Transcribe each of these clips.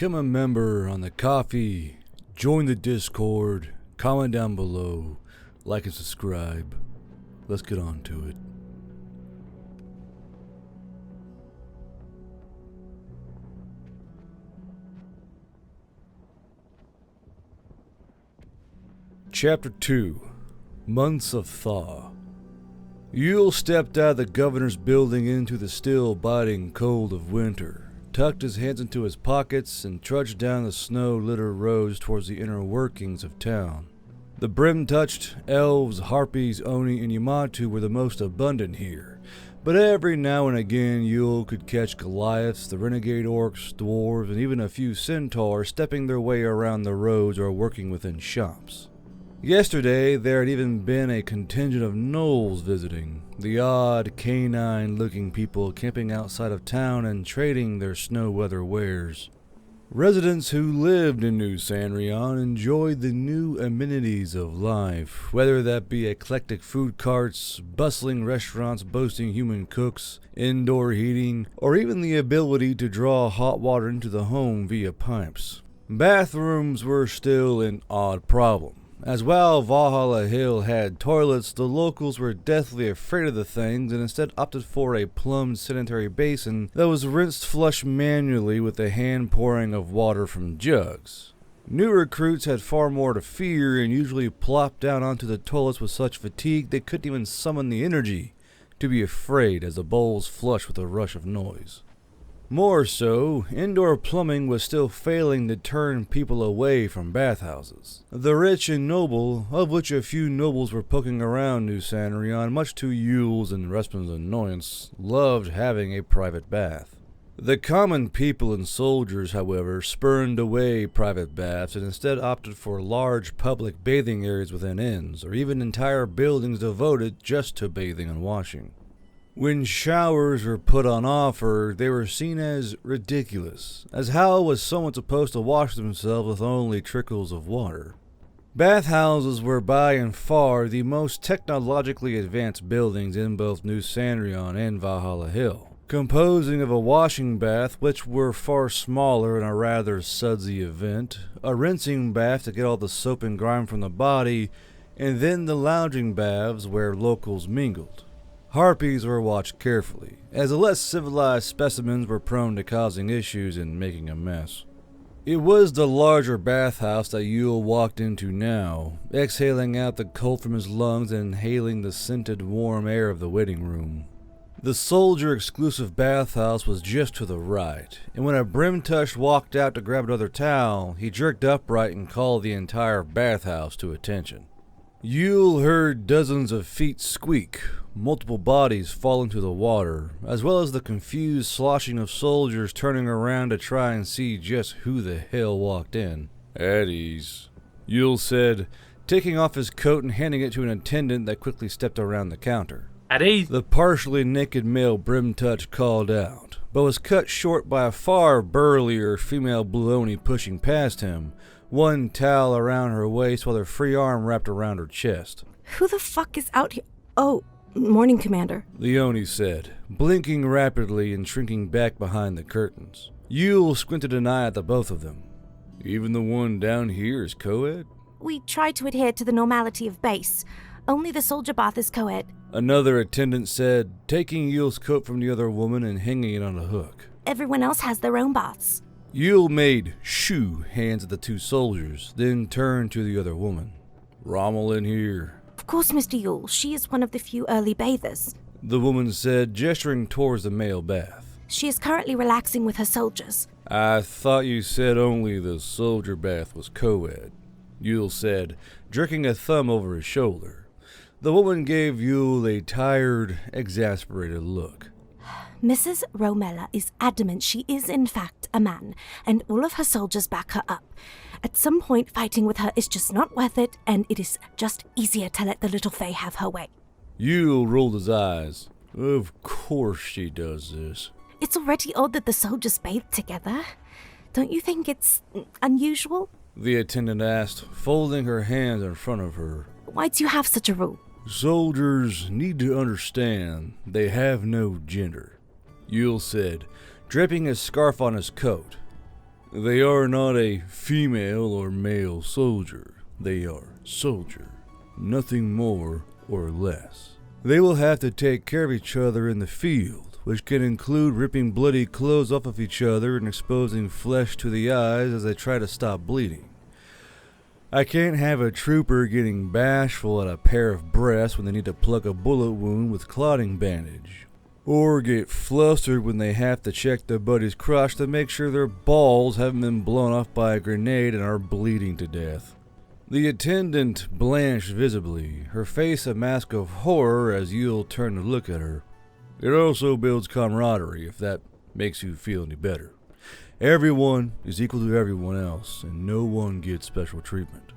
become a member on the Coffee, join the Discord, comment down below, like and subscribe. Let's get on to it. Chapter 2, Months of Thaw. Yule stepped out of the governor's building into the still biting cold of winter, tucked his hands into his pockets, and trudged down the snow-littered roads towards the inner workings of town. The brim-touched elves, harpies, oni, and yamatu were the most abundant here, but every now and again Yule could catch Goliaths, the renegade orcs, dwarves, and even a few centaurs stepping their way around the roads or working within shops. Yesterday, there had even been a contingent of gnolls visiting, the odd, canine-looking people camping outside of town and trading their snow-weather wares. Residents who lived in New Sanrion enjoyed the new amenities of life, whether that be eclectic food carts, bustling restaurants boasting human cooks, indoor heating, or even the ability to draw hot water into the home via pipes. Bathrooms were still an odd problem. As while Valhalla Hill had toilets, the locals were deathly afraid of the things and instead opted for a plumbed sanitary basin that was rinsed flush manually with the hand pouring of water from jugs. New recruits had far more to fear and usually plopped down onto the toilets with such fatigue they couldn't even summon the energy to be afraid as the bowls flushed with a rush of noise. More so, indoor plumbing was still failing to turn people away from bathhouses. The rich and noble, of which a few nobles were poking around New Sanrion, much to Yule's and Respin's annoyance, loved having a private bath. The common people and soldiers, however, spurned away private baths and instead opted for large public bathing areas within inns, or even entire buildings devoted just to bathing and washing. When showers were put on offer, they were seen as ridiculous, as how was someone supposed to wash themselves with only trickles of water? Bathhouses were by and far the most technologically advanced buildings in both New Sanrion and Valhalla Hill, composing of a washing bath, which were far smaller and a rather sudsy event, a rinsing bath to get all the soap and grime from the body, and then the lounging baths where locals mingled. Harpies were watched carefully, as the less civilized specimens were prone to causing issues and making a mess. It was the larger bathhouse that Yule walked into now, exhaling out the cold from his lungs and inhaling the scented warm air of the waiting room. The soldier-exclusive bathhouse was just to the right, and when a brim-touched walked out to grab another towel, he jerked upright and called the entire bathhouse to attention. Yule heard dozens of feet squeak, multiple bodies fall into the water, as well as the confused sloshing of soldiers turning around to try and see just who the hell walked in. "At ease," Yule said, taking off his coat and handing it to an attendant that quickly stepped around the counter. "At ease," the partially naked male brim-touch called out, but was cut short by a far burlier female blue oni pushing past him, one towel around her waist while her free arm wrapped around her chest. "Who the fuck is out here? Oh, morning, Commander," the oni said, blinking rapidly and shrinking back behind the curtains. Yule squinted an eye at the both of them. "Even the one down here is co-ed?" "We try to adhere to the normality of base. Only the soldier bath is co-ed," another attendant said, taking Yule's coat from the other woman and hanging it on a hook. "Everyone else has their own baths." Yule made shoo hands at the two soldiers, then turned to the other woman. "Romela in here?" "Of course, Mr. Yule. She is one of the few early bathers," the woman said, gesturing towards the male bath. "She is currently relaxing with her soldiers." "I thought you said only the soldier bath was co-ed," Yule said, jerking a thumb over his shoulder. The woman gave Yule a tired, exasperated look. "Mrs. Romela is adamant she is in fact a man, and all of her soldiers back her up. At some point, fighting with her is just not worth it, and it is just easier to let the little fae have her way." Yule rolled his eyes. "Of course she does this." "It's already odd that the soldiers bathe together. Don't you think it's unusual?" the attendant asked, folding her hands in front of her. "Why do you have such a rule?" "Soldiers need to understand they have no gender," Yule said, draping his scarf on his coat. They are not a female or male soldier. They are soldier. Nothing more or less. They will have to take care of each other in the field, which can include ripping bloody clothes off of each other and exposing flesh to the eyes as they try to stop bleeding. I can't have a trooper getting bashful at a pair of breasts when they need to plug a bullet wound with clotting bandage, or get flustered when they have to check their buddy's crotch to make sure their balls haven't been blown off by a grenade and are bleeding to death. The attendant blanched visibly, her face a mask of horror as Yule turned to look at her. It also builds camaraderie, if that makes you feel any better. Everyone is equal to everyone else, and no one gets special treatment.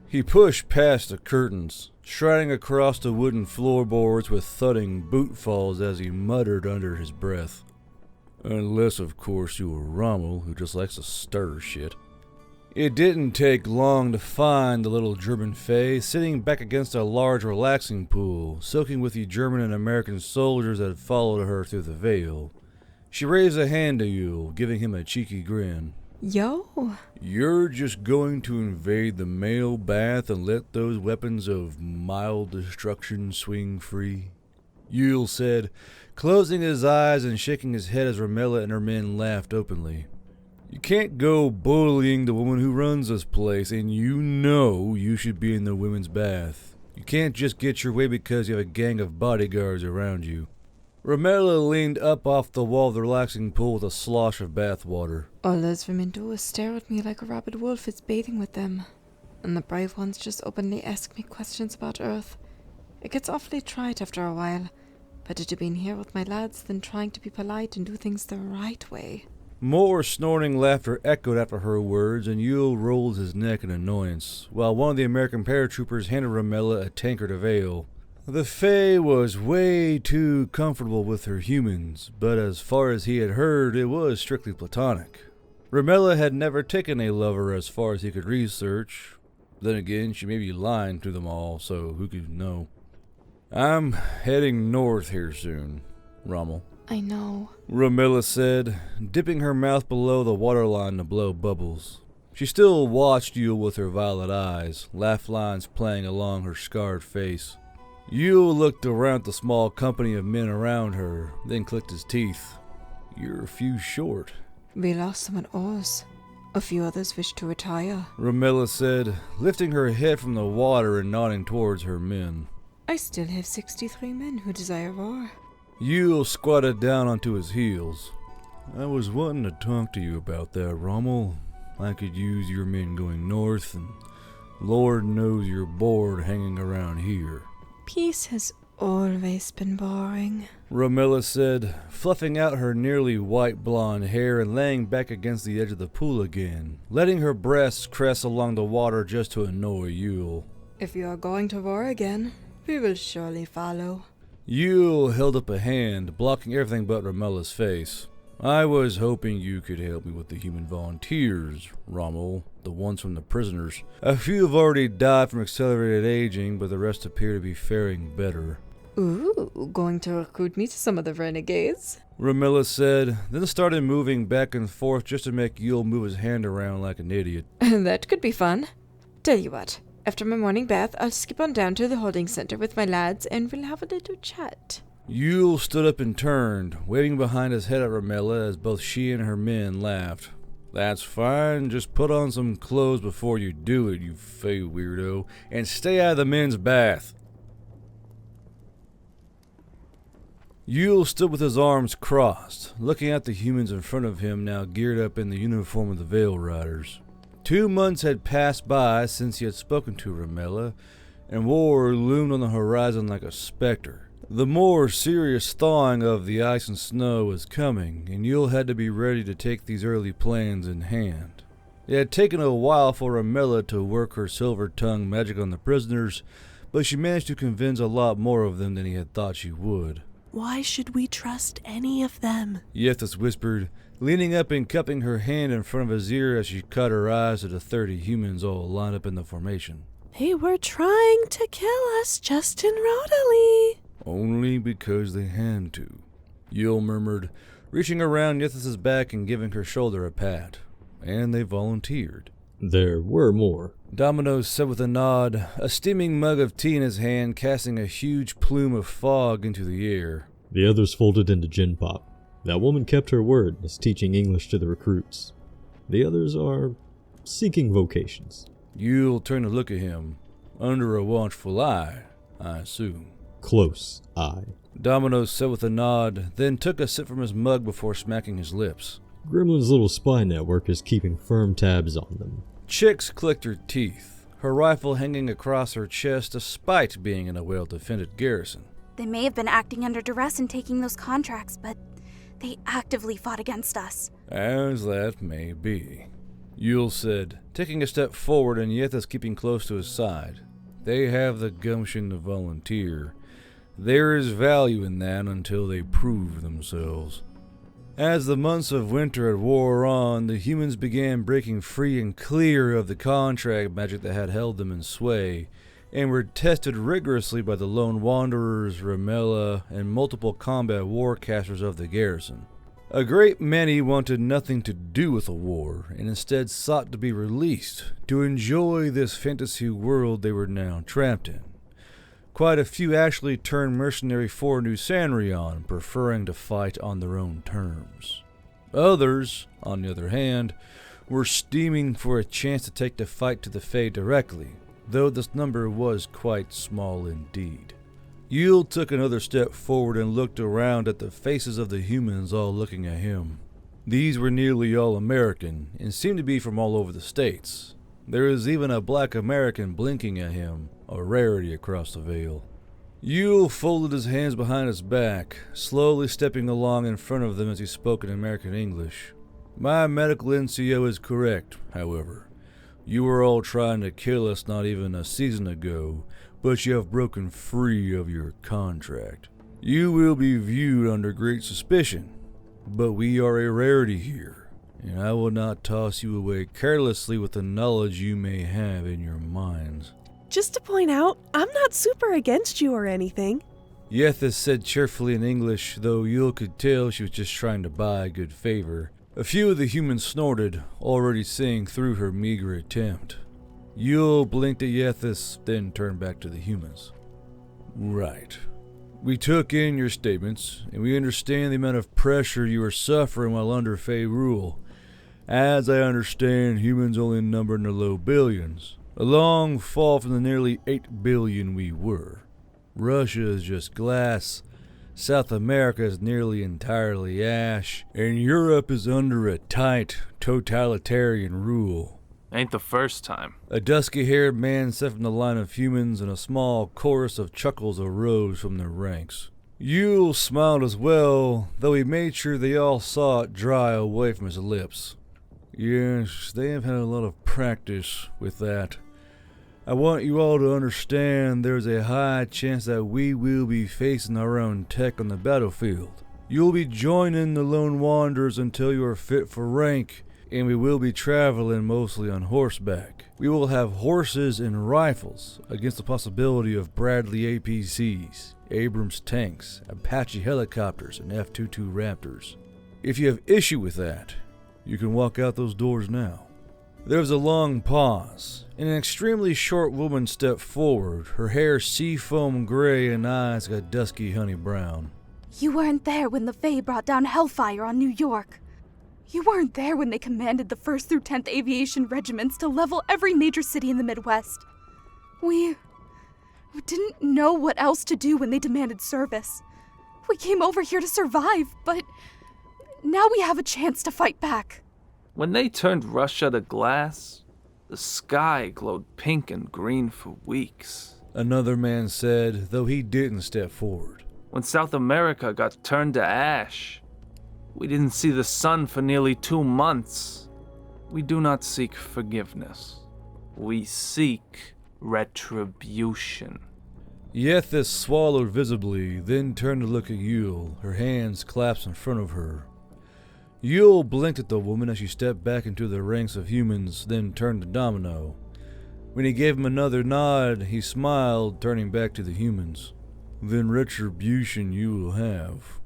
He pushed past the curtains, striding across the wooden floorboards with thudding boot falls as he muttered under his breath. Unless, of course, you were Rommel, who just likes to stir shit. It didn't take long to find the little German fay sitting back against a large relaxing pool, soaking with the German and American soldiers that had followed her through the veil. She raised a hand to Yule, giving him a cheeky grin. Yo. You're just going to invade the male bath and let those weapons of mild destruction swing free? Yule said, closing his eyes and shaking his head as Romela and her men laughed openly. You can't go bullying the woman who runs this place, and you know you should be in the women's bath. You can't just get your way because you have a gang of bodyguards around you. Romela leaned up off the wall of the relaxing pool with a slosh of bath water. All those women do is stare at me like a rabid wolf is bathing with them. And the brave ones just openly ask me questions about Earth. It gets awfully trite after a while. Better to be in here with my lads than trying to be polite and do things the right way. More snorting laughter echoed after her words, and Yule rolled his neck in annoyance, while one of the American paratroopers handed Romela a tankard of ale. The Fae was way too comfortable with her humans, but as far as he had heard, it was strictly platonic. Romela had never taken a lover as far as he could research. Then again, she may be lying to them all, so who could know? I'm heading north here soon, Rommel. I know, Romela said, dipping her mouth below the waterline to blow bubbles. She still watched Yule with her violet eyes, laugh lines playing along her scarred face. Yule looked around at the small company of men around her, then clicked his teeth. You're a few short. we lost some at Oz. A few others wish to retire. Romela said, lifting her head from the water and nodding towards her men. I still have 63 men who desire war. Yule squatted down onto his heels. I was wanting to talk to you about that, Rommel. I could use your men going north, and Lord knows you're bored hanging around here. Peace has always been boring, Romela said, fluffing out her nearly white blonde hair and laying back against the edge of the pool again, letting her breasts crest along the water just to annoy Yule. If you are going to war again, we will surely follow. Yule held up a hand, blocking everything but Romela's face. I was hoping you could help me with the human volunteers, Rommel, the ones from the prisoners. A few have already died from accelerated aging, but the rest appear to be faring better. Ooh, going to recruit me to some of the renegades? Romela said, then started moving back and forth just to make Yule move his hand around like an idiot. That could be fun. Tell you what, after my morning bath, I'll skip on down to the holding center with my lads and we'll have a little chat. Yule stood up and turned, waving behind his head at Romela as both she and her men laughed. That's fine, just put on some clothes before you do it, you fey weirdo, and stay out of the men's bath. Yule stood with his arms crossed, looking at the humans in front of him now geared up in the uniform of the Veil Riders. 2 months had passed by since he had spoken to Romela, and war loomed on the horizon like a specter. The more serious thawing of the ice and snow was coming, and Yule had to be ready to take these early plans in hand. It had taken a while for Romela to work her silver-tongued magic on the prisoners, but she managed to convince a lot more of them than he had thought she would. Why should we trust any of them? Yethis whispered, leaning up and cupping her hand in front of his ear as she caught her eyes to the 30 humans all lined up in the formation. They were trying to kill us, Justin Rodalee. Only because they had to, Yule murmured, reaching around Yethis' back and giving her shoulder a pat. and they volunteered. There were more. Domino said with a nod, a steaming mug of tea in his hand, casting a huge plume of fog into the air. The others folded into gin pop. That woman kept her word and is teaching English to the recruits. The others are seeking vocations. You'll turn to look at him, under a watchful eye, I assume. Close eye. Domino said with a nod, then took a sip from his mug before smacking his lips. Gremlin's little spy network is keeping firm tabs on them. Chicks clicked her teeth, her rifle hanging across her chest despite being in a well-defended garrison. They may have been acting under duress in taking those contracts, but they actively fought against us. As that may be. Yule said, taking a step forward and Yethis keeping close to his side. They have the gumption to volunteer. There is value in that until they prove themselves. As the months of winter had wore on, the humans began breaking free and clear of the contract magic that had held them in sway, and were tested rigorously by the lone wanderers, Romela, and multiple combat warcasters of the garrison. A great many wanted nothing to do with a war, and instead sought to be released, to enjoy this fantasy world they were now trapped in. Quite a few actually turned mercenary for New Sanrion, preferring to fight on their own terms. Others, on the other hand, were steaming for a chance to take the fight to the Fae directly, though this number was quite small indeed. Yule took another step forward and looked around at the faces of the humans all looking at him. These were nearly all American, and seemed to be from all over the states. There was even a black American blinking at him, a rarity across the Vale. Yule folded his hands behind his back, slowly stepping along in front of them as he spoke in American English. My medical NCO is correct, however. You were all trying to kill us not even a season ago, but you have broken free of your contract. You will be viewed under great suspicion, but we are a rarity here, and I will not toss you away carelessly with the knowledge you may have in your minds. Just to point out, I'm not super against you or anything. Yethis said cheerfully in English, though Yule could tell she was just trying to buy good favor. A few of the humans snorted, already seeing through her meager attempt. Yule blinked at Yethis, then turned back to the humans. Right. We took in your statements, and we understand the amount of pressure you are suffering while under Fae rule. As I understand, humans only number in the low billions, a long fall from the nearly 8 billion we were. Russia is just glass, South America is nearly entirely ash, and Europe is under a tight, totalitarian rule. Ain't the first time. A dusky-haired man said from the line of humans, and a small chorus of chuckles arose from their ranks. Yule smiled as well, though he made sure they all saw it dry away from his lips. Yes, they have had a lot of practice with that. I want you all to understand there's a high chance that we will be facing our own tech on the battlefield. You'll be joining the Lone Wanderers until you are fit for rank, and we will be traveling mostly on horseback. We will have horses and rifles against the possibility of Bradley APCs, Abrams tanks, Apache helicopters, and F-22 Raptors. If you have issue with that, you can walk out those doors now. There was a long pause, and an extremely short woman stepped forward, her hair seafoam gray and eyes got dusky honey brown. You weren't there when the Fae brought down Hellfire on New York. You weren't there when they commanded the 1st through 10th Aviation Regiments to level every major city in the Midwest. We didn't know what else to do when they demanded service. We came over here to survive, but now we have a chance to fight back. When they turned Russia to glass, the sky glowed pink and green for weeks. Another man said, though he didn't step forward. When South America got turned to ash, we didn't see the sun for nearly 2 months. We do not seek forgiveness. We seek retribution. Yethis swallowed visibly, then turned to look at Yule, her hands clasped in front of her. Yule blinked at the woman as she stepped back into the ranks of humans, then turned to Domino. When he gave him another nod, he smiled, turning back to the humans. Then retribution you will have.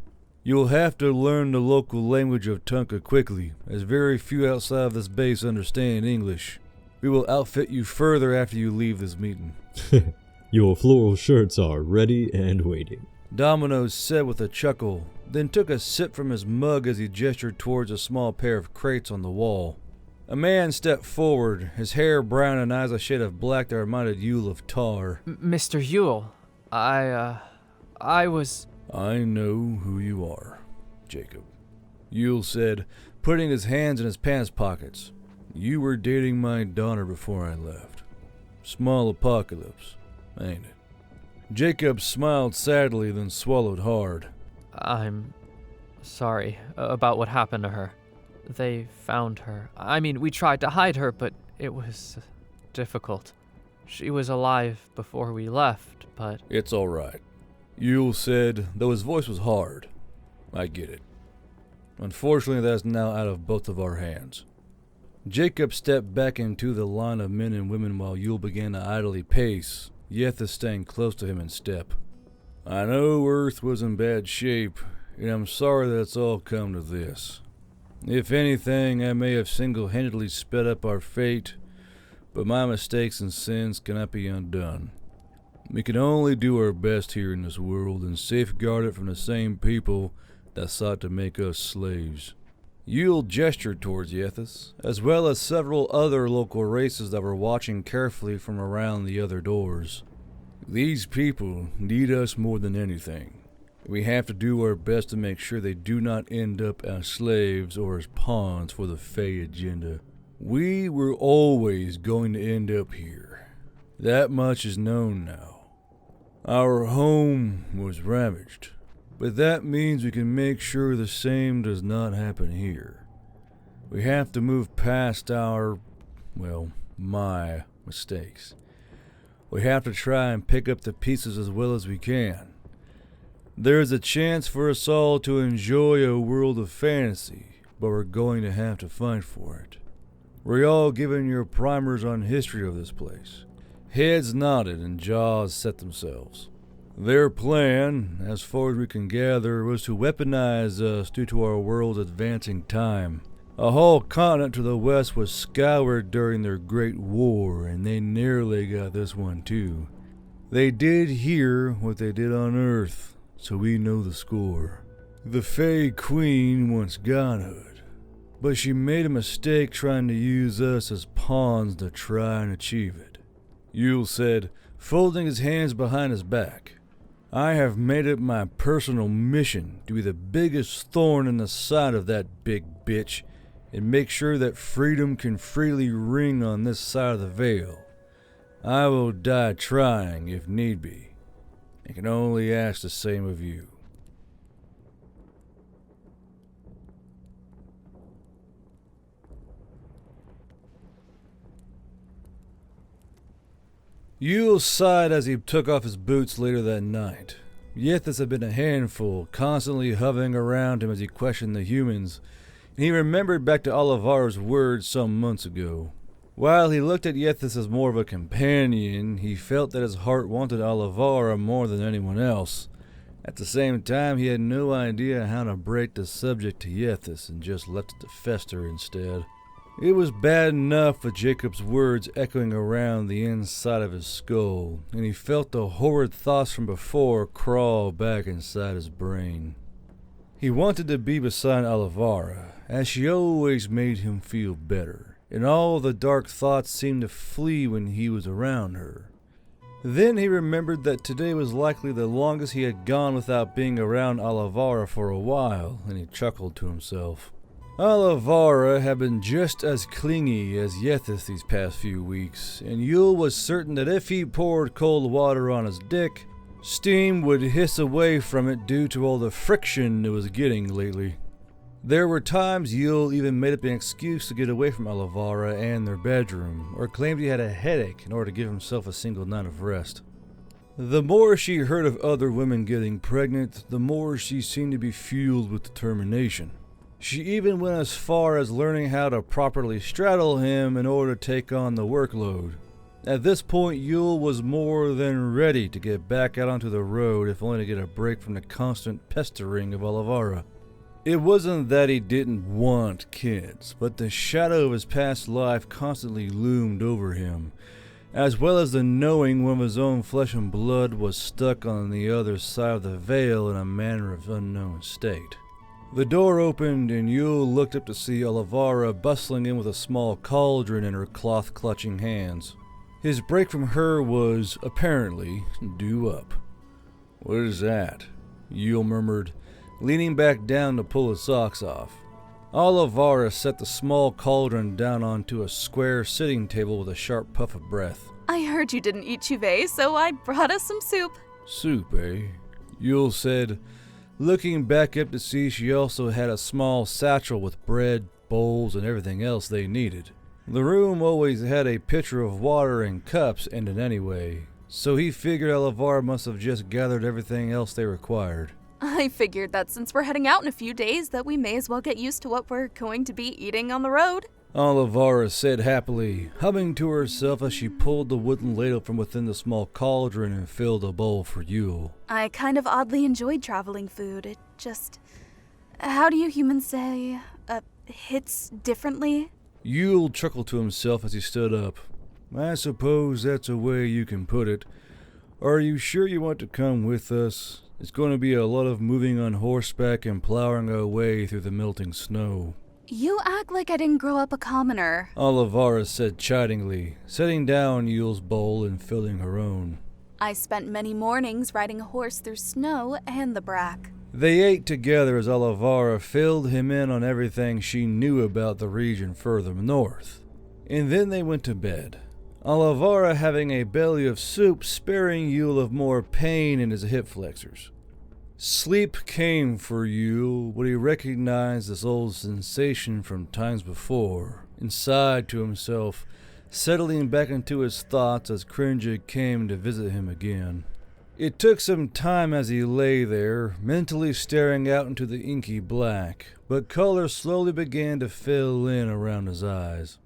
You'll have to learn the local language of Tunka quickly, as very few outside of this base understand English. We will outfit you further after you leave this meeting. Your floral shirts are ready and waiting. Domino said with a chuckle, then took a sip from his mug as he gestured towards a small pair of crates on the wall. A man stepped forward, his hair brown and eyes a shade of black that reminded Yule of tar. Mr. Yule, I was... I know who you are, Jacob. Yule said, putting his hands in his pants pockets. You were dating my daughter before I left. Small apocalypse, ain't it? Jacob smiled sadly, then swallowed hard. I'm sorry about what happened to her. They found her. I mean, we tried to hide her, but it was difficult. She was alive before we left, but... It's all right, Yule said, though his voice was hard. I get it. Unfortunately, that's now out of both of our hands. Jacob stepped back into the line of men and women while Yule began to idly pace, Yethis staying close to him in step. I know Earth was in bad shape, and I'm sorry that it's all come to this. If anything, I may have single-handedly sped up our fate, but my mistakes and sins cannot be undone. We can only do our best here in this world and safeguard it from the same people that sought to make us slaves. Yule gestured towards Yethis, as well as several other local races that were watching carefully from around the other doors. These people need us more than anything. We have to do our best to make sure they do not end up as slaves or as pawns for the Fae agenda. We were always going to end up here. That much is known now. Our home was ravaged, but that means we can make sure the same does not happen here. We have to move past my mistakes. We have to try and pick up the pieces as well as we can. There is a chance for us all to enjoy a world of fantasy, but we're going to have to fight for it. Were y'all given your primers on history of this place? Heads nodded and jaws set themselves. Their plan, as far as we can gather, was to weaponize us due to our world's advancing time. A whole continent to the west was scoured during their Great War, and they nearly got this one too. They did here what they did on Earth, so we know the score. The Fae Queen wants godhood, but she made a mistake trying to use us as pawns to try and achieve it. Yule said, folding his hands behind his back. I have made it my personal mission to be the biggest thorn in the side of that big bitch and make sure that freedom can freely ring on this side of the veil. I will die trying if need be. I can only ask the same of you. Yule sighed as he took off his boots later that night. Yethis had been a handful, constantly hovering around him as he questioned the humans, and he remembered back to Alavara's words some months ago. While he looked at Yethis as more of a companion, he felt that his heart wanted Alavara more than anyone else. At the same time, he had no idea how to break the subject to Yethis and just left it to fester instead. It was bad enough with Jacob's words echoing around the inside of his skull, and he felt the horrid thoughts from before crawl back inside his brain. He wanted to be beside Alavara, as she always made him feel better, and all the dark thoughts seemed to flee when he was around her. Then he remembered that today was likely the longest he had gone without being around Alavara for a while, and he chuckled to himself. Alavara had been just as clingy as Yethis these past few weeks, and Yule was certain that if he poured cold water on his dick, steam would hiss away from it due to all the friction it was getting lately. There were times Yule even made up an excuse to get away from Alavara and their bedroom, or claimed he had a headache in order to give himself a single night of rest. The more she heard of other women getting pregnant, the more she seemed to be fueled with determination. She even went as far as learning how to properly straddle him in order to take on the workload. At this point, Yule was more than ready to get back out onto the road, if only to get a break from the constant pestering of Alavara. It wasn't that he didn't want kids, but the shadow of his past life constantly loomed over him, as well as the knowing one of his own flesh and blood was stuck on the other side of the veil in a manner of unknown state. The door opened and Yule looked up to see Alavara bustling in with a small cauldron in her cloth-clutching hands. His break from her was, apparently, due up. "What is that?" Yule murmured, leaning back down to pull his socks off. Alavara set the small cauldron down onto a square sitting table with a sharp puff of breath. I heard you didn't eat Chuvet, so I brought us some soup. "Soup, eh?" Yule said, looking back up to see she also had a small satchel with bread, bowls, and everything else they needed. The room always had a pitcher of water and cups in it anyway, so he figured Alavara must have just gathered everything else they required. I figured that since we're heading out in a few days that we may as well get used to what we're going to be eating on the road. Alavara said happily, humming to herself as she pulled the wooden ladle from within the small cauldron and filled a bowl for Yule. I kind of oddly enjoyed traveling food. It just... how do you humans say? Hits differently? Yule chuckled to himself as he stood up. "I suppose that's a way you can put it. Are you sure you want to come with us? It's going to be a lot of moving on horseback and plowing our way through the melting snow." You act like I didn't grow up a commoner. Alavara said chidingly, setting down Yule's bowl and filling her own. I spent many mornings riding a horse through snow and the brack. They ate together as Alavara filled him in on everything she knew about the region further north. And then they went to bed, Alavara having a belly of soup, sparing Yule of more pain in his hip flexors. Sleep came for Yule when he recognized this old sensation from times before, and sighed to himself, settling back into his thoughts as Katja came to visit him again. It took some time as he lay there, mentally staring out into the inky black, but color slowly began to fill in around his eyes.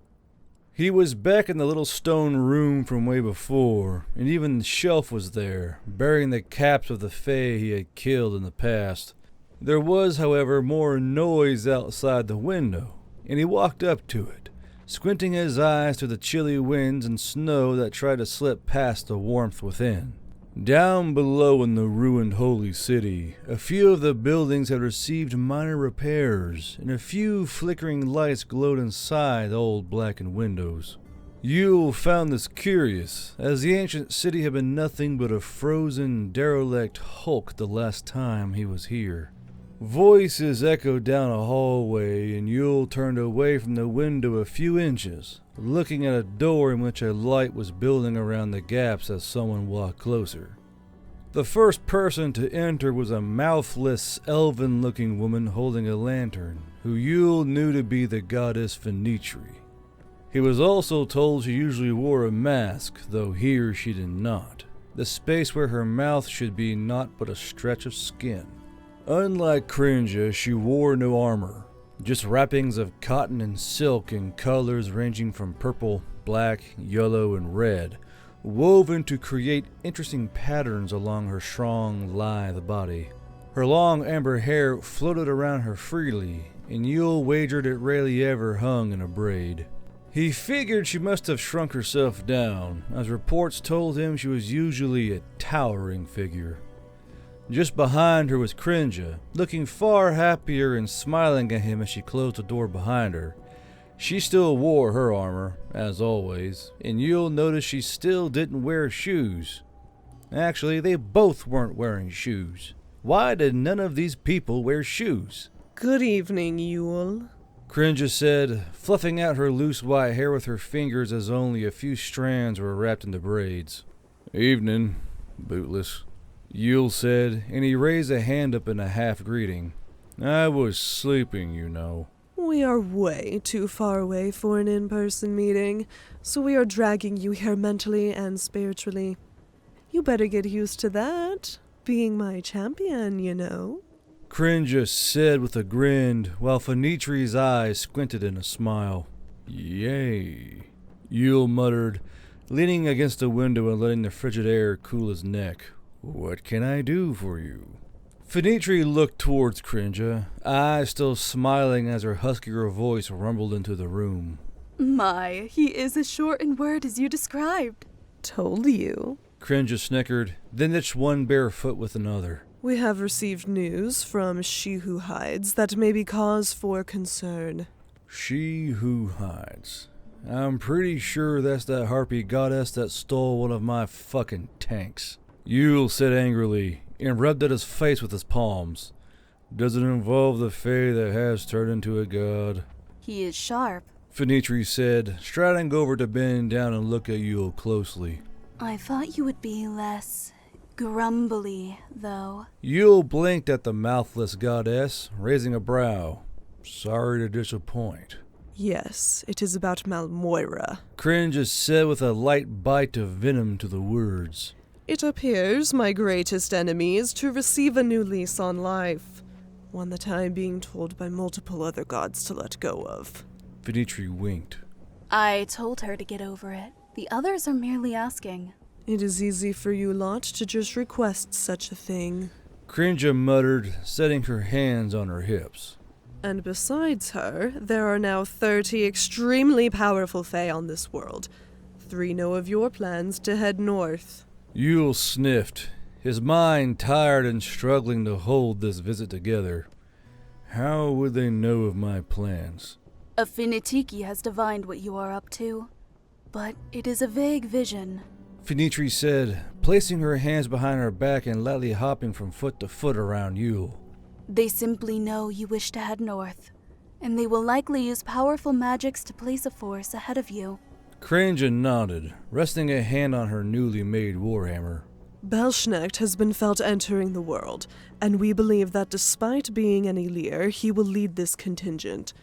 He was back in the little stone room from way before, and even the shelf was there, bearing the caps of the Fae he had killed in the past. There was, however, more noise outside the window, and he walked up to it, squinting his eyes to the chilly winds and snow that tried to slip past the warmth within. Down below in the ruined holy city, a few of the buildings had received minor repairs, and a few flickering lights glowed inside the old blackened windows. Yule found this curious, as the ancient city had been nothing but a frozen, derelict hulk the last time he was here. Voices echoed down a hallway, and Yule turned away from the window a few inches, looking at a door in which a light was building around the gaps as someone walked closer. The first person to enter was a mouthless, elven-looking woman holding a lantern, who Yule knew to be the goddess Vynn. He was also told she usually wore a mask, though here she did not. The space where her mouth should be naught but a stretch of skin. Unlike Katja, she wore no armor, just wrappings of cotton and silk in colors ranging from purple, black, yellow, and red, woven to create interesting patterns along her strong, lithe body. Her long amber hair floated around her freely, and Yule wagered it rarely ever hung in a braid. He figured she must have shrunk herself down, as reports told him she was usually a towering figure. Just behind her was Katja, looking far happier and smiling at him as she closed the door behind her. She still wore her armor, as always, and Yule noticed she still didn't wear shoes. Actually, they both weren't wearing shoes. Why did none of these people wear shoes? Good evening, Yule. Katja said, fluffing out her loose white hair with her fingers as only a few strands were wrapped into braids. "Evening, bootless," Yule said, and he raised a hand up in a half-greeting. "I was sleeping, you know." We are way too far away for an in-person meeting, so we are dragging you here mentally and spiritually. You better get used to that, being my champion, you know. Katja said with a grin, while Vynn's eyes squinted in a smile. "Yay," Yule muttered, leaning against the window and letting the frigid air cool his neck. What can I do for you? Finitri looked towards Crinja, eyes still smiling as her huskier voice rumbled into the room. My, he is as short in word as you described. Told you. Crinja snickered, then itched one bare foot with another. We have received news from She Who Hides that may be cause for concern. She Who Hides. I'm pretty sure that's that harpy goddess that stole one of my fucking tanks. Yule said angrily, and rubbed at his face with his palms. Does it involve the fae that has turned into a god? He is sharp. Finitri said, striding over to bend down and look at Yule closely. I thought you would be less grumbly, though. Yule blinked at the mouthless goddess, raising a brow. Sorry to disappoint. Yes, it is about Malmoira. Cringe said with a light bite of venom to the words. It appears my greatest enemy is to receive a new lease on life, one that I am being told by multiple other gods to let go of. Finitri winked. I told her to get over it. The others are merely asking. It is easy for you lot to just request such a thing. Cringe muttered, setting her hands on her hips. And besides her, there are now 30 extremely powerful fae on this world. 3 know of your plans to head north. Yule sniffed, his mind tired and struggling to hold this visit together. How would they know of my plans? Affinitiki has divined what you are up to, but it is a vague vision. Finitri said, placing her hands behind her back and lightly hopping from foot to foot around Yule. They simply know you wish to head north, and they will likely use powerful magics to place a force ahead of you. Cringe nodded, resting a hand on her newly made warhammer. Belschnecht has been felt entering the world, and we believe that despite being an Elir, he will lead this contingent.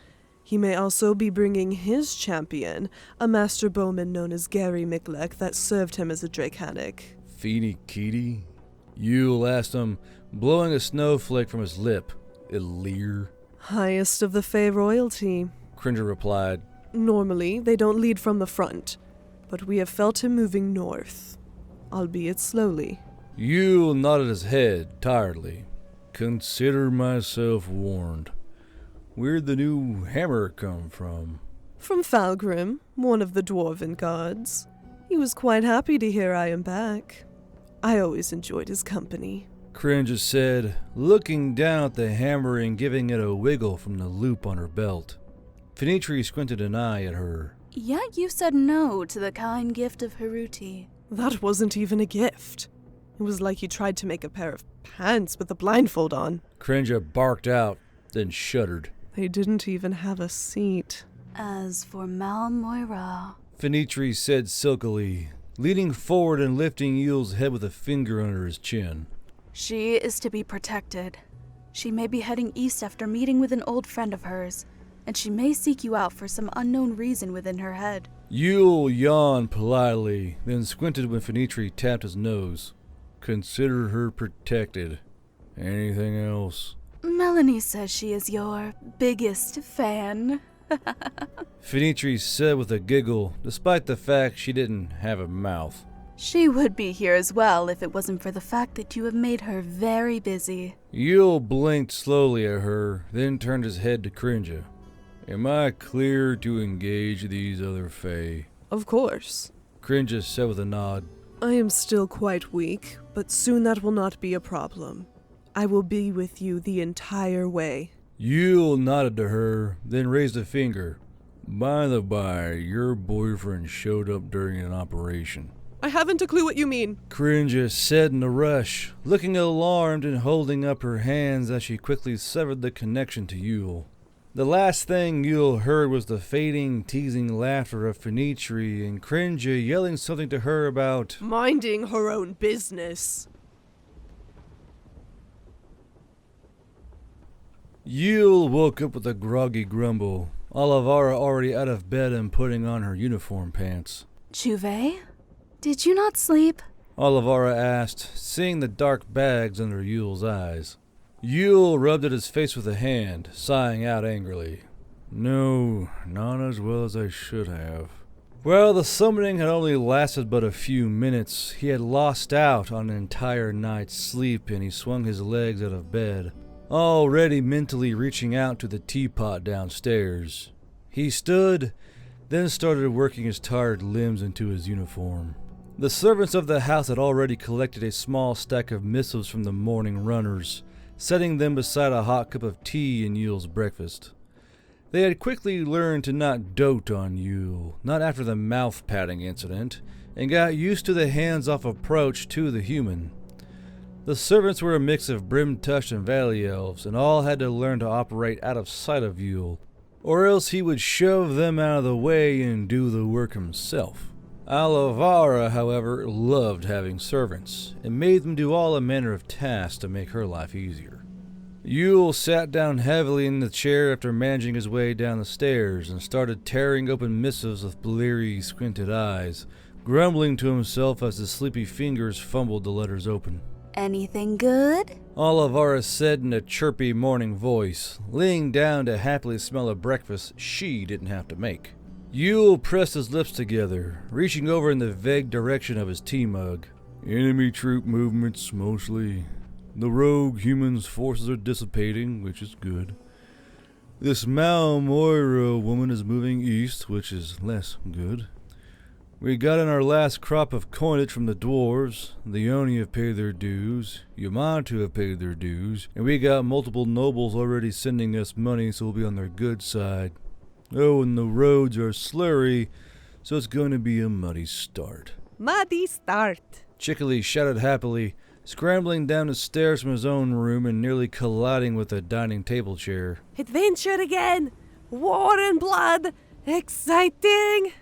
He may also be bringing his champion, a master bowman known as Gary Miklek that served him as a Dracanic. Feeny Kitty? Yule asked him, blowing a snowflake from his lip. Elir? Highest of the Fae royalty. Cringer replied. Normally, they don't lead from the front, but we have felt him moving north, albeit slowly. Yule nodded his head tiredly. Consider myself warned. Where'd the new hammer come from? From Falgrim, one of the dwarven gods. He was quite happy to hear I am back. I always enjoyed his company. Cringe said, looking down at the hammer and giving it a wiggle from the loop on her belt. Finitri squinted an eye at her. Yet you said no to the kind gift of Haruti. That wasn't even a gift. It was like he tried to make a pair of pants with a blindfold on. Cringe barked out, then shuddered. They didn't even have a seat. As for Malmoira... Finitri said silkily, leaning forward and lifting Yule's head with a finger under his chin. She is to be protected. She may be heading east after meeting with an old friend of hers, and she may seek you out for some unknown reason within her head. Yule yawned politely, then squinted when Finitri tapped his nose. Consider her protected. Anything else? Melanie says she is your biggest fan. Finitri said with a giggle, despite the fact she didn't have a mouth. She would be here as well if it wasn't for the fact that you have made her very busy. Yule blinked slowly at her, then turned his head to Crinja. Am I clear to engage these other fae? Of course. Crinja said with a nod. I am still quite weak, but soon that will not be a problem. I will be with you the entire way. Yule nodded to her, then raised a finger. By the by, your boyfriend showed up during an operation. I haven't a clue what you mean. Crinja said in a rush, looking alarmed and holding up her hands as she quickly severed the connection to Yule. The last thing Yule heard was the fading, teasing laughter of Finitri and Crinja yelling something to her about minding her own business. Yule woke up with a groggy grumble, Alavara already out of bed and putting on her uniform pants. Juve? Did you not sleep? Alavara asked, seeing the dark bags under Yule's eyes. Yule rubbed at his face with a hand, sighing out angrily. No, not as well as I should have. Well, the summoning had only lasted but a few minutes. He had lost out on an entire night's sleep, and he swung his legs out of bed, already mentally reaching out to the teapot downstairs. He stood, then started working his tired limbs into his uniform. The servants of the house had already collected a small stack of missives from the morning runners, setting them beside a hot cup of tea and Yule's breakfast. They had quickly learned to not dote on Yule, not after the mouth-patting incident, and got used to the hands-off approach to the human. The servants were a mix of Brim-Tush and Valley Elves, and all had to learn to operate out of sight of Yule, or else he would shove them out of the way and do the work himself. Alavara, however, loved having servants, and made them do all manner of tasks to make her life easier. Yule sat down heavily in the chair after managing his way down the stairs and started tearing open missives with bleary, squinted eyes, grumbling to himself as his sleepy fingers fumbled the letters open. Anything good? Alavara said in a chirpy morning voice, laying down to happily smell a breakfast she didn't have to make. Yule pressed his lips together, reaching over in the vague direction of his tea mug. Enemy troop movements, mostly. The rogue humans' forces are dissipating, which is good. This Moira woman is moving east, which is less good. We got in our last crop of coinage from the dwarves. The Oni have paid their dues. Yamatu have paid their dues. And we got multiple nobles already sending us money, so we'll be on their good side. Oh, and the roads are slurry, so it's going to be a muddy start. Muddy start. Chikily shouted happily, scrambling down the stairs from his own room and nearly colliding with a dining table chair. Adventure again! War and blood! Exciting!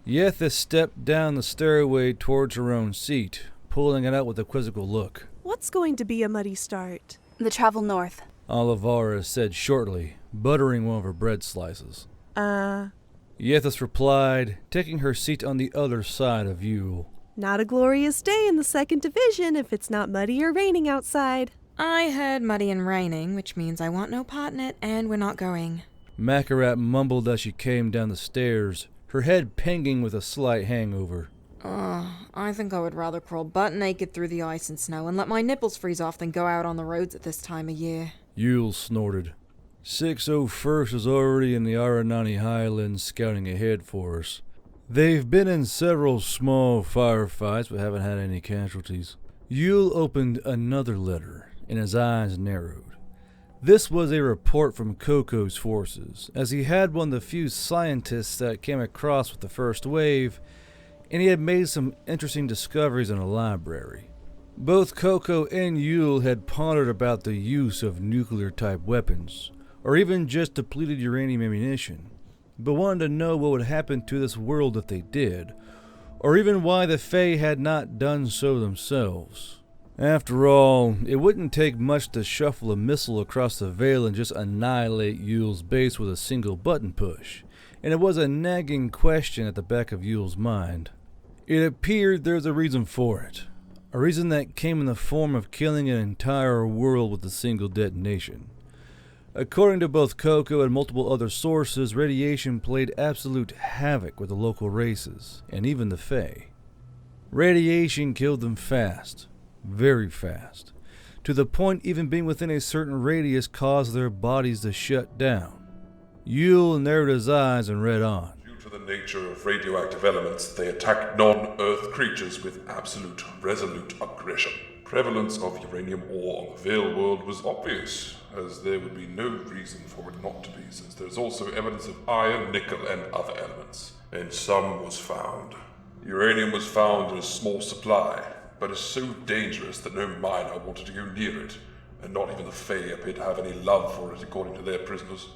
Yethis stepped down the stairway towards her own seat, pulling it out with a quizzical look. What's going to be a muddy start? The travel north. Alavara said shortly, buttering one of her bread slices. Yethis replied, taking her seat on the other side of Yule. Not a glorious day in the 2nd Division if it's not muddy or raining outside. I heard muddy and raining, which means I want no part in it, and we're not going. Mackey mumbled as she came down the stairs, her head pinging with a slight hangover. I think I would rather crawl butt naked through the ice and snow and let my nipples freeze off than go out on the roads at this time of year. Yule snorted. 601st is already in the Aranani Highlands scouting ahead for us. They've been in several small firefights but haven't had any casualties. Yule opened another letter, and his eyes narrowed. This was a report from Coco's forces, as he had one of the few scientists that came across with the first wave, and he had made some interesting discoveries in a library. Both Coco and Yule had pondered about the use of nuclear-type weapons, or even just depleted uranium ammunition, but wanted to know what would happen to this world if they did, or even why the Fae had not done so themselves. After all, it wouldn't take much to shuffle a missile across the Veil and just annihilate Yule's base with a single button push, and it was a nagging question at the back of Yule's mind. It appeared there was a reason for it, a reason that came in the form of killing an entire world with a single detonation. According to both Coco and multiple other sources, radiation played absolute havoc with the local races, and even the Fae. Radiation killed them fast. Very fast, to the point even being within a certain radius caused their bodies to shut down. Yule narrowed his eyes and read on. Due to the nature of radioactive elements, they attack non-Earth creatures with absolute, resolute aggression. Prevalence of uranium ore on the Veil world was obvious, as there would be no reason for it not to be, since there's also evidence of iron, nickel, and other elements. And some was found. Uranium was found in a small supply, but is so dangerous that no miner wanted to go near it, and not even the Fae appear to have any love for it according to their prisoners.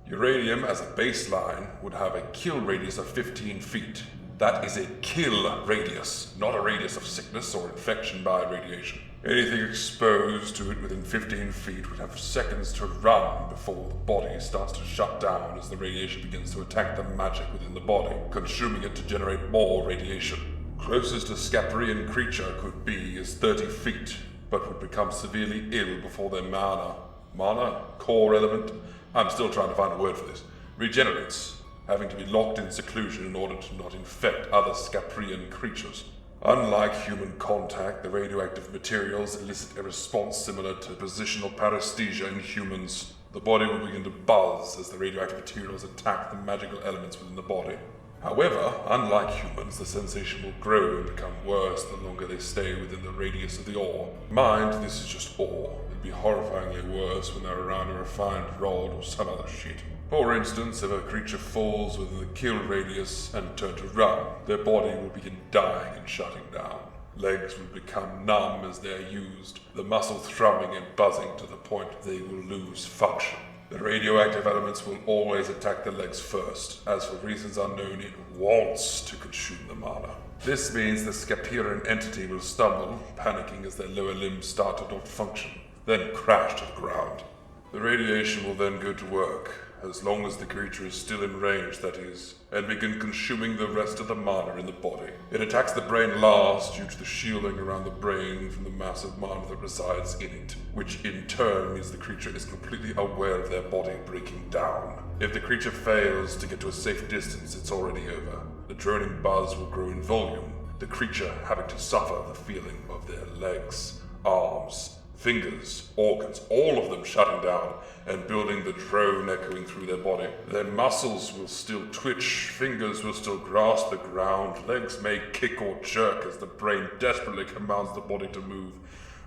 Uranium, as a baseline, would have a kill radius of 15 feet. That is a kill radius, not a radius of sickness or infection by radiation. Anything exposed to it within 15 feet would have seconds to run before the body starts to shut down as the radiation begins to attack the magic within the body, consuming it to generate more radiation. Closest a Scaparian creature could be is 30 feet, but would become severely ill before their mana, core element, I'm still trying to find a word for this, regenerates. having to be locked in seclusion in order to not infect other Scaprian creatures. Unlike human contact, the radioactive materials elicit a response similar to positional paresthesia in humans. The body will begin to buzz as the radioactive materials attack the magical elements within the body. However, unlike humans, the sensation will grow and become worse the longer they stay within the radius of the ore. Mind, this is just ore. It'd be horrifyingly worse when they're around a refined rod or some other shit. For instance, if a creature falls within the kill radius and turn to run, their body will begin dying and shutting down. Legs will become numb as they are used, the muscle thrumming and buzzing to the point they will lose function. The radioactive elements will always attack the legs first, as for reasons unknown it wants to consume the mana. This means the Scapiran entity will stumble, panicking as their lower limbs start to not function, then crash to the ground. The radiation will then go to work, as long as the creature is still in range, that is, and begin consuming the rest of the mana in the body. It attacks the brain last due to the shielding around the brain from the massive mana that resides in it, which in turn means the creature is completely aware of their body breaking down. If the creature fails to get to a safe distance, it's already over. The droning buzz will grow in volume, the creature having to suffer the feeling of their legs, arms, fingers, organs, all of them shutting down and building the drone echoing through their body. Their muscles will still twitch, fingers will still grasp the ground, legs may kick or jerk as the brain desperately commands the body to move,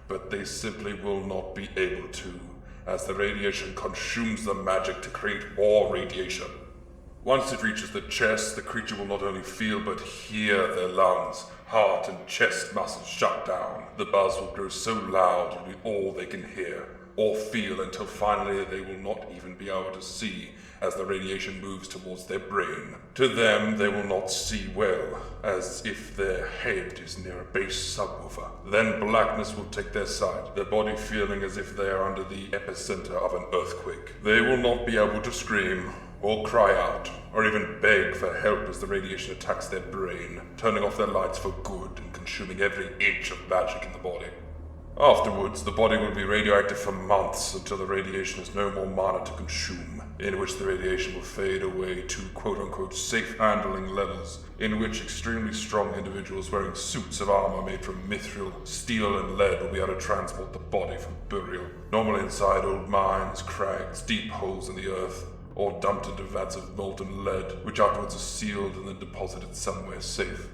but they simply will not be able to, as the radiation consumes the magic to create more radiation. Once it reaches the chest, the creature will not only feel but hear their lungs, heart and chest muscles shut down. The buzz will grow so loud it will be all they can hear or feel until finally they will not even be able to see as the radiation moves towards their brain. To them, they will not see well, as if their head is near a bass subwoofer. Then blackness will take their side, their body feeling as if they are under the epicenter of an earthquake. They will not be able to scream, or cry out, or even beg for help as the radiation attacks their brain, turning off their lights for good and consuming every inch of magic in the body. Afterwards, the body will be radioactive for months until the radiation has no more mana to consume, in which the radiation will fade away to quote-unquote safe handling levels, in which extremely strong individuals wearing suits of armor made from mithril, steel and lead will be able to transport the body from burial, normally inside old mines, crags, deep holes in the earth, or dumped into vats of molten lead, which afterwards are sealed and then deposited somewhere safe.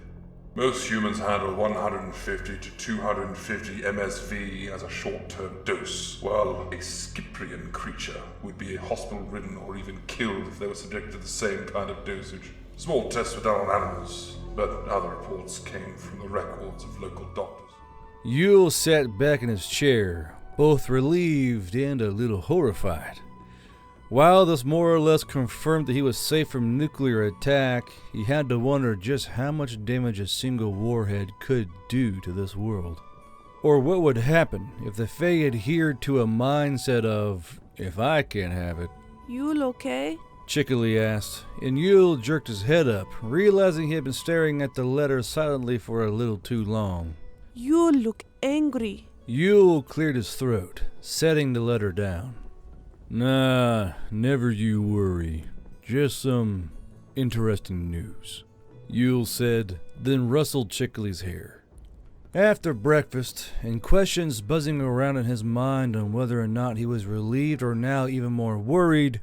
Most humans handle 150 to 250 MSV as a short-term dose, while a Scaprian creature would be hospital-ridden or even killed if they were subjected to the same kind of dosage. Small tests were done on animals, but other reports came from the records of local doctors. Yule sat back in his chair, both relieved and a little horrified. While this more or less confirmed that he was safe from nuclear attack, he had to wonder just how much damage a single warhead could do to this world. Or what would happen if the Fae adhered to a mindset of, if I can't have it. Yule okay? Chikily asked, and Yule jerked his head up, realizing he had been staring at the letter silently for a little too long. You look angry. Yule cleared his throat, setting the letter down. Nah, never you worry. Just some interesting news, Yule said, then rustled Chikily's hair. After breakfast, and questions buzzing around in his mind on whether or not he was relieved or now even more worried,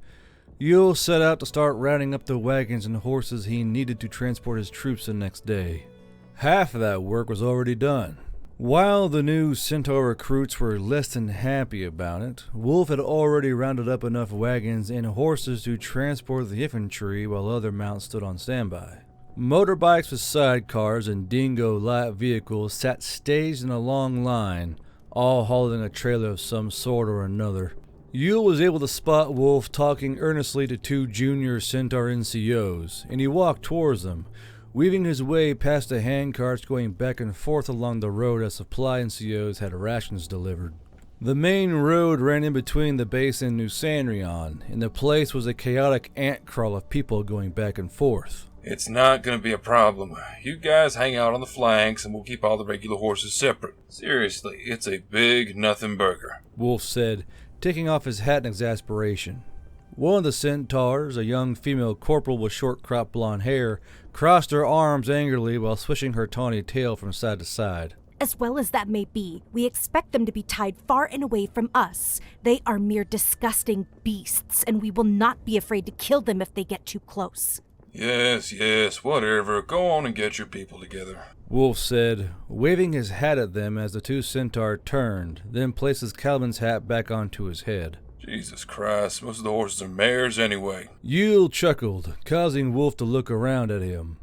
Yule set out to start rounding up the wagons and horses he needed to transport his troops the next day. Half of that work was already done. While the new Centaur recruits were less than happy about it, Wulf had already rounded up enough wagons and horses to transport the infantry while other mounts stood on standby. Motorbikes with sidecars and dingo light vehicles sat staged in a long line, all hauling a trailer of some sort or another. Yule was able to spot Wulf talking earnestly to two junior Centaur NCOs, and he walked towards them, weaving his way past the handcarts going back and forth along the road as supply NCOs had rations delivered. The main road ran in between the base and New Sandrion, and the place was a chaotic ant crawl of people going back and forth. It's not going to be a problem. You guys hang out on the flanks and we'll keep all the regular horses separate. Seriously, it's a big nothing burger, Wulf said, taking off his hat in exasperation. One of the centaurs, a young female corporal with short cropped blonde hair, crossed her arms angrily while swishing her tawny tail from side to side. As well as that may be, we expect them to be tied far and away from us. They are mere disgusting beasts, and we will not be afraid to kill them if they get too close. Yes, whatever. Go on and get your people together. Wulf said, waving his hat at them as the two centaur turned, then placed his cattleman's hat back onto his head. Jesus Christ, most of the horses are mares anyway. Yule chuckled, causing Wulf to look around at him.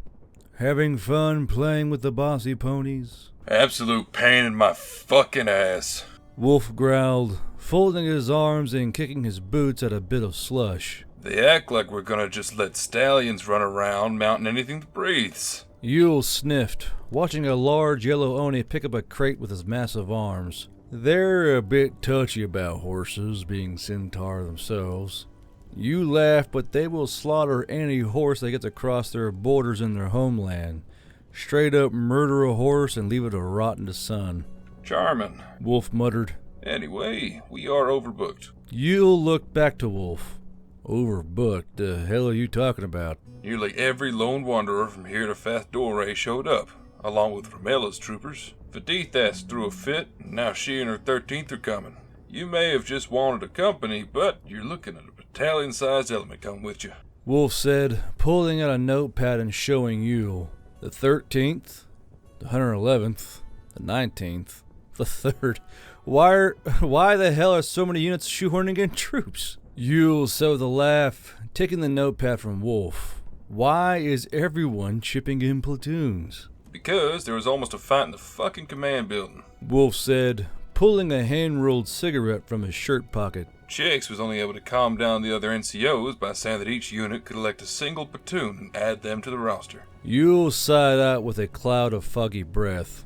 Having fun playing with the bossy ponies? Absolute pain in my fucking ass. Wulf growled, folding his arms and kicking his boots at a bit of slush. They act like we're gonna just let stallions run around mounting anything that breathes. Yule sniffed, watching a large yellow Oni pick up a crate with his massive arms. They're a bit touchy about horses, being centaur themselves. You laugh, but they will slaughter any horse that gets across their borders in their homeland. Straight up murder a horse and leave it to rot in the sun. Charmin', Wulf muttered. Anyway, we are overbooked. Yule looked back to Wulf. Overbooked? The hell are you talking about? Nearly every lone wanderer from here to Fathdore showed up, along with Romela's troopers. Yethis threw a fit, and now she and her 13th are coming. You may have just wanted a company, but you're looking at a battalion-sized element coming with you. Wulf said, pulling out a notepad and showing Yule. The 13th, the 111th, the 19th, the 3rd. Why the hell are so many units shoehorning in troops? Yule said with a laugh, taking the notepad from Wulf. Why is everyone chipping in platoons? Because there was almost a fight in the fucking command building. Wulf said, pulling a hand-rolled cigarette from his shirt pocket. Chicks was only able to calm down the other NCOs by saying that each unit could elect a single platoon and add them to the roster. Yule sighed out with a cloud of foggy breath.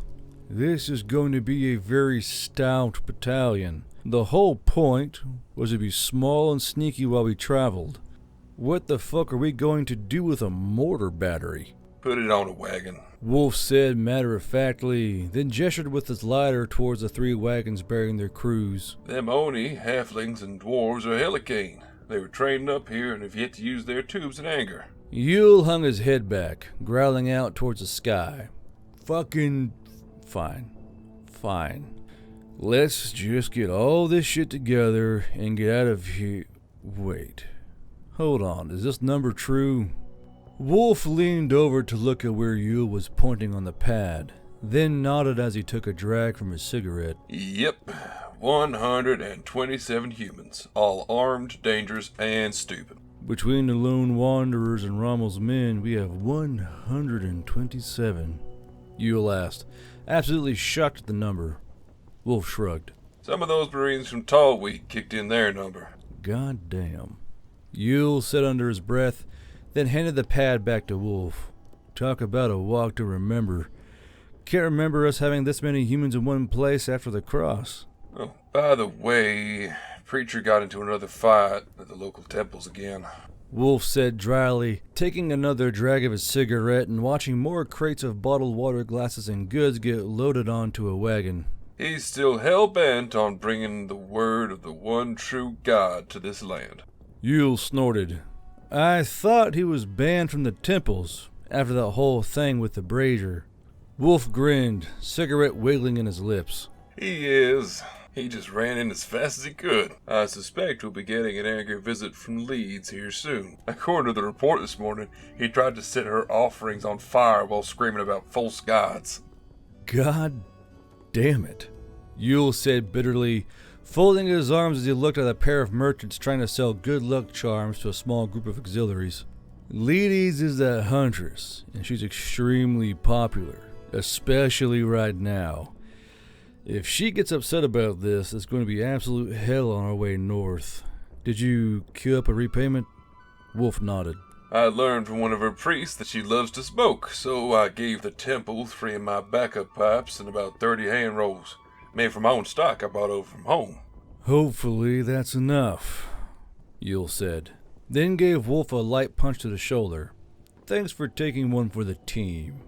This is going to be a very stout battalion. The whole point was to be small and sneaky while we traveled. What the fuck are we going to do with a mortar battery? Put it on a wagon. Wulf said matter-of-factly, then gestured with his lighter towards the 3 wagons bearing their crews. Them Oni, halflings, and dwarves are hella Caine. They were trained up here and have yet to use their tubes in anger. Yule hung his head back, growling out towards the sky. Fucking fine. Let's just get all this shit together and get out of here. Wait. Hold on, is this number true? Wulf leaned over to look at where Yule was pointing on the pad, then nodded as he took a drag from his cigarette. Yep, 127 humans, all armed, dangerous, and stupid. Between the lone wanderers and Rommel's men, we have 127. Yule asked, absolutely shocked at the number. Wulf shrugged. Some of those Marines from Tallweed kicked in their number. God damn. Yule said under his breath, then handed the pad back to Wulf. Talk about a walk to remember. Can't remember us having this many humans in one place after the cross. Oh, by the way, Preacher got into another fight at the local temples again. Wulf said dryly, taking another drag of his cigarette and watching more crates of bottled water glasses and goods get loaded onto a wagon. He's still hell-bent on bringing the word of the one true God to this land. Yule snorted. I thought he was banned from the temples after that whole thing with the brazier. Wulf grinned, cigarette wiggling in his lips. He is. He just ran in as fast as he could. I suspect we'll be getting an angry visit from Leeds here soon. According to the report this morning, he tried to set her offerings on fire while screaming about false gods. God damn it, Yule said bitterly, folding his arms as he looked at a pair of merchants trying to sell good luck charms to a small group of auxiliaries. Leeds is that huntress, and she's extremely popular, especially right now. If she gets upset about this, it's going to be absolute hell on our way north. Did you queue up a repayment? Wulf nodded. I learned from one of her priests that she loves to smoke, so I gave the temple 3 of my backup pipes and about 30 hand rolls. Made from my own stock I brought over from home. Hopefully that's enough, Yule said, then gave Wulf a light punch to the shoulder. Thanks for taking one for the team.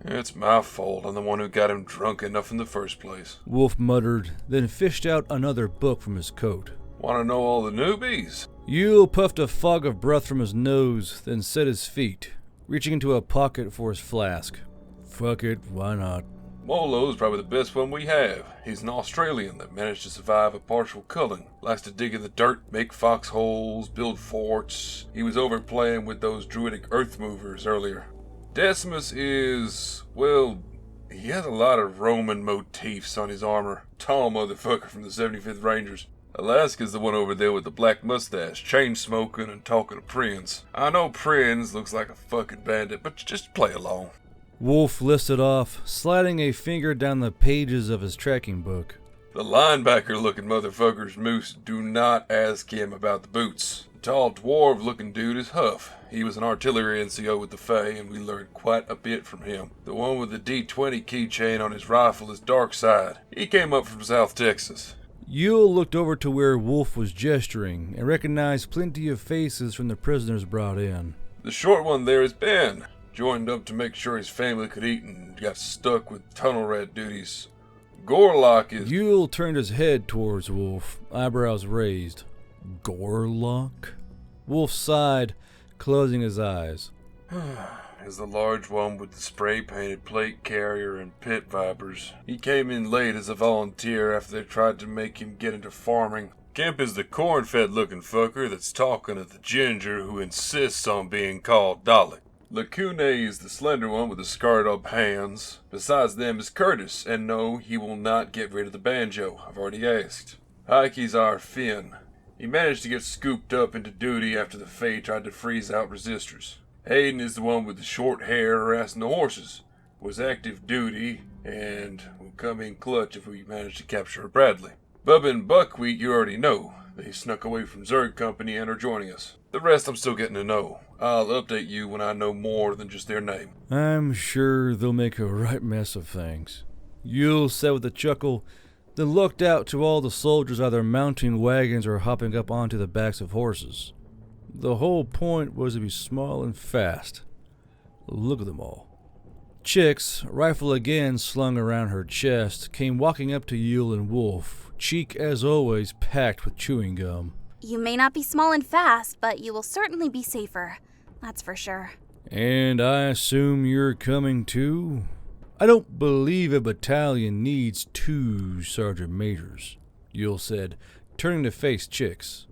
It's my fault. I'm the one who got him drunk enough in the first place. Wulf muttered, then fished out another book from his coat. Want to know all the newbies? Yule puffed a fog of breath from his nose, then set his feet, reaching into a pocket for his flask. Fuck it, why not? Molo's probably the best one we have. He's an Australian that managed to survive a partial culling. Likes to dig in the dirt, make foxholes, build forts. He was over playing with those druidic earth movers earlier. Decimus is, well, he has a lot of Roman motifs on his armor. Tall motherfucker from the 75th Rangers. Alaska's the one over there with the black mustache, chain smoking and talking to Prinz. I know Prinz looks like a fucking bandit, but just play along. Wulf listed off, sliding a finger down the pages of his tracking book. The linebacker-looking motherfucker's moose. Do not ask him about the boots. The tall dwarf-looking dude is Huff. He was an artillery NCO with the Fae, and we learned quite a bit from him. The one with the D20 keychain on his rifle is Darkside. He came up from South Texas. Yule looked over to where Wulf was gesturing and recognized plenty of faces from the prisoners brought in. The short one there is Ben. Joined up to make sure his family could eat and got stuck with tunnel rat duties. Gorlock is... Yule turned his head towards Wulf, eyebrows raised. Gorlock? Wulf sighed, closing his eyes. Is the large one with the spray-painted plate carrier and pit vipers. He came in late as a volunteer after they tried to make him get into farming. Kemp is the corn-fed looking fucker that's talking to the ginger who insists on being called Dalek. Lacune is the slender one with the scarred up hands. Besides them is Curtis, and no, he will not get rid of the banjo. I've already asked. Heike's our Finn. He managed to get scooped up into duty after the Fae tried to freeze out resistors. Hayden is the one with the short hair harassing the horses. Was active duty, and will come in clutch if we manage to capture Bradley. Bubba and Buckwheat you already know. They snuck away from Zerg Company and are joining us. The rest I'm still getting to know. I'll update you when I know more than just their name. I'm sure they'll make a right mess of things. Yule said with a chuckle, then looked out to all the soldiers either mounting wagons or hopping up onto the backs of horses. The whole point was to be small and fast. Look at them all. Chix, rifle again slung around her chest, came walking up to Yule and Wulf, cheek as always packed with chewing gum. You may not be small and fast, but you will certainly be safer. That's for sure. And I assume you're coming too? I don't believe a battalion needs 2 sergeant majors, Yule said, turning to face Chix.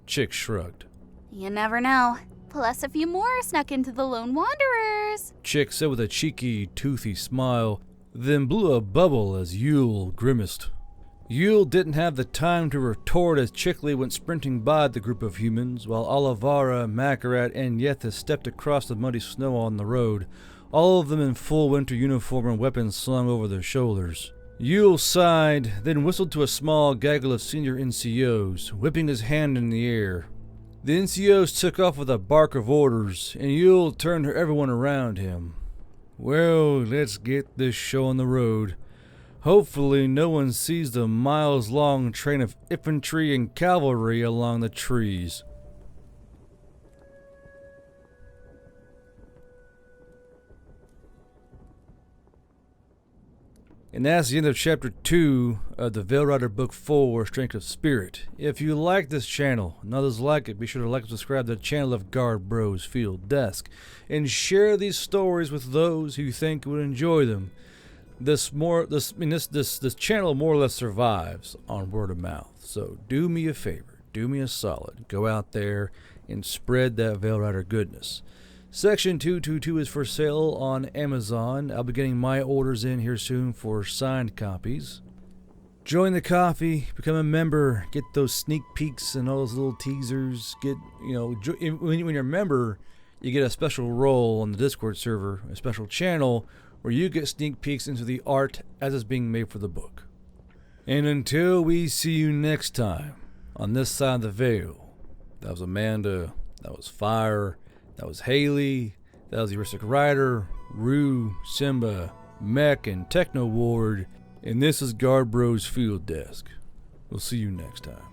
Chix shrugged. You never know. Plus a few more snuck into the Lone Wanderers. Chix said with a cheeky, toothy smile, then blew a bubble as Yule grimaced. Yule didn't have the time to retort as Chikily went sprinting by the group of humans, while Alavara, Mackey, and Yethis stepped across the muddy snow on the road, all of them in full winter uniform and weapons slung over their shoulders. Yule sighed, then whistled to a small gaggle of senior NCOs, whipping his hand in the air. The NCOs took off with a bark of orders, and Yule turned to everyone around him. Well, let's get this show on the road. Hopefully no one sees the miles-long train of infantry and cavalry along the trees. And that's the end of Chapter 2 of the Veil Rider Book 4, Strength of Spirit. If you like this channel and others like it, be sure to like and subscribe to the channel of Guard Bros Field Desk, and share these stories with those who you think would enjoy them. This channel more or less survives on word of mouth. So do me a favor, do me a solid, go out there and spread that Veil Rider goodness. Section 222 is for sale on Amazon. I'll be getting my orders in here soon for signed copies. Join the coffee, become a member, get those sneak peeks and all those little teasers. When you're a member, you get a special role on the Discord server, a special channel where you get sneak peeks into the art as it's being made for the book. And until we see you next time on this side of the veil, that was Amanda, that was Fire, that was Hailey, that was the Heuristic Rider, Rue, Simba, Mech, and Technoward, and this is Guard Bros Field Desk. We'll see you next time.